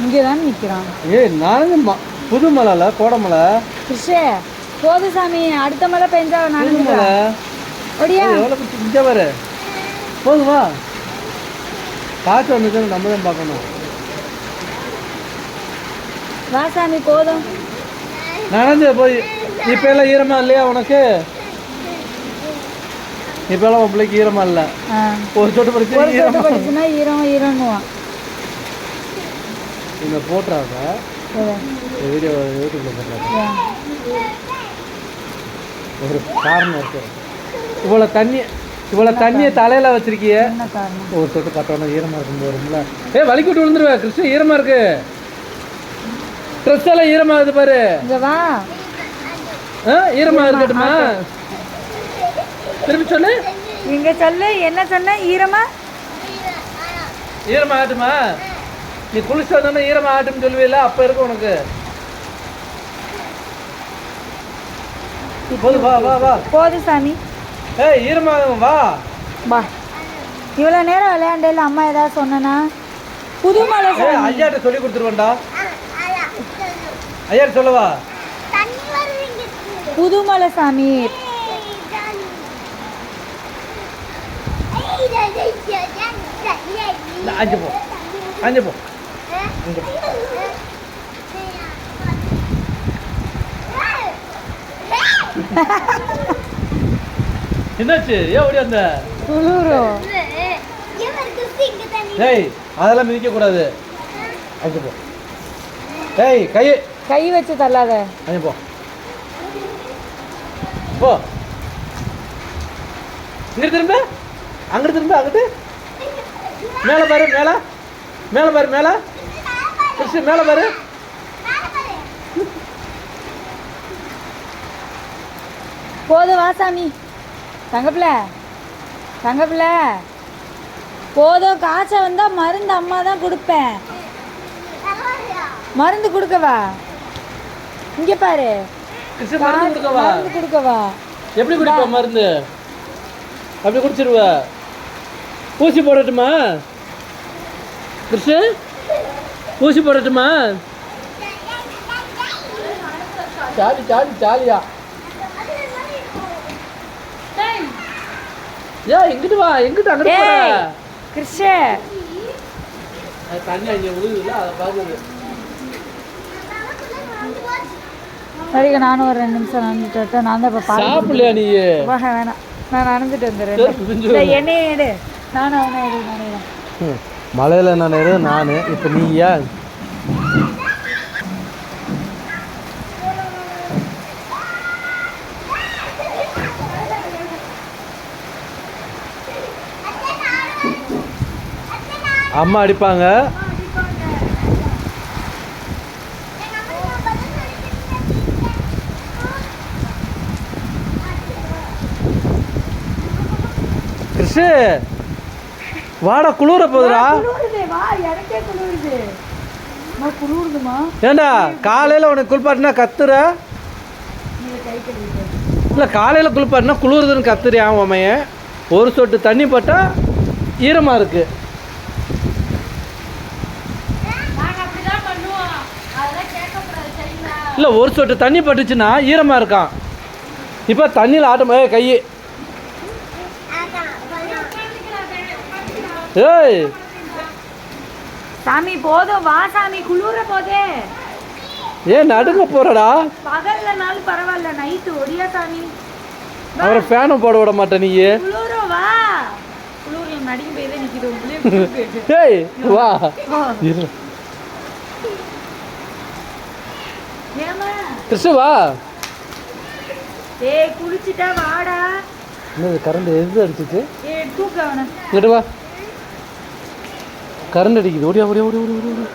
இங்கே தான் நிற்கிறான். நனைஞ்சு புது மலைல கோடமலை கிருஷ்ணே போது சாமி, அடுத்த மழை பெஞ்சா நனைஞ்சு ஒடியா எவ்வளோ இங்கே வர போதுமா? காற்று வந்துச்சு நம்ம தான் பார்க்கணும். வா சாமி போதும். நனைஞ்சு போய் இப்போ எல்லாம் ஈரமா இல்லையா உனக்கு? இப்போ எல்லாம் உன் பிள்ளைக்கு ஈரமா இல்லை. ஒரு சொட்டு படிச்சுன்னா ஈரம் ஈரம்னுவான். இங்கே போட்டுறாங்க வீடியோ யூடியூப்ல போட்டுறாங்க. ஒரு காரணம் இருக்கு. இவ்வளோ தண்ணியை தலையில வச்சிருக்கிய ஒரு சொட்டு பட்டோன்னா ஈரமா இருக்கும் போதும்ல. வலிக்கு விட்டு விழுந்துருவேன் கிருஷ்ண. ஈரமா இருக்கு, ட்ரெஸ் எல்லாம் ஈரமா இருக்குது பாரு. வா ஈரமா இருக்கட்டுமா? திரும்பி சொல்லு. இங்க சொல்லு. என்ன சொன்ன? ஈரமா ஆகட்டுமா? நீ குளிச்சு வந்தோன்னா ஈரமா ஆகட்டும்னு சொல்லுவீல்ல, அப்ப இருக்கு உனக்கு. போது வா வா வா. போது சாமி. ஈரமாகும் வா வா. இவ்வளோ நேரம் விளையாண்டேல அம்மா ஏதாவது சொன்னா? புது மலை ஐயாட்ட சொல்லி கொடுத்துருவேன்டா. ஐயாட்ட சொல்லவா? புது மலை சாமி. அஞ்சு போ அஞ்சு போ. என்னாச்சு? ஏன் ஓடி வந்த? அதெல்லாம் மிதிக்க கூடாது. அஞ்சு போ. கை வச்சு தள்ளாத. அஞ்சு போ போ. இங்க திரும்ப, அங்கிட்டு திரும்ப, அங்கிட்டு மேல பாரு. மேல பாரு. மேல கிருஷ்ண மேல பாரு. போதும் வா சாமி. தங்கப்பிள்ள போதும். காய்ச்சல் வந்தா மருந்து அம்மா தான் கொடுப்பேன். மருந்து கொடுக்கவா? இங்க பாரு. மருந்து கொடுக்கவா? எப்படி குடிப்ப மருந்து? அப்படி குடிச்சிருவ? ஊசி போடட்டுமா கிருஷ்ண? ஊசி போடட்டுமா? ஜாலியா எங்கிட்டு வா. எங்கிட்டு அங்கிட்டு போற கிருஷ்ண? தண்ணி அங்கே விழுதுல, அதை பார்க்குது. சரிங்க, நானும் ஒரு 2 நிமிஷம் நடந்துட்டு நான் தான் இப்போ சாப்பிடலையா நீ? வேணாம், நான் நடந்துட்டு வந்துடுறேன். என்னையே எடு. நானும் அவனை எடு. நானே மலையில் நான் நான் இப்போ நீ ஏன்? அம்மா அடிப்பாங்க. கிருஷ்ண வாடா, குளிர போதுடா. ஏண்டா காலையில் உனக்கு குளிப்பாட்டினா கத்துற? இல்லை, காலையில் குளிப்பாட்டினா குளிருதுன்னு கத்துறியா உமையன்? ஒரு சொட்டு தண்ணி பட்டா ஈரமாக இருக்கு. இல்லை, ஒரு சொட்டு தண்ணி பட்டுச்சுன்னா ஈரமாக இருக்கான். இப்போ தண்ணியில் ஆட்டும் கையை. ஏய் சாமி போதும் வா சாமி. குளிர போதே. ஏன் நடுங்க போறடா? பகல்லனாலும் பரவாயில்ல, நைட்டு ஒடியா சாமி. அவரை ஃபேனும் போட விட மாட்டே நீ. குளிர வா. குளிர்ல நடுங்கி போய் தான் நிக்குது. ஏய் வா. கிருஷ்ண வா. ஏய் குளிச்சிட்டா வாடா. என்ன கரண்ட் எது அடிச்சிச்சு? ஏய் தூக்கு அவனை. இங்கிட்டு வா. கரண்ட் அடிக்குது. ஓடியா ஓடியா ஓடி ஓடி ஓடி.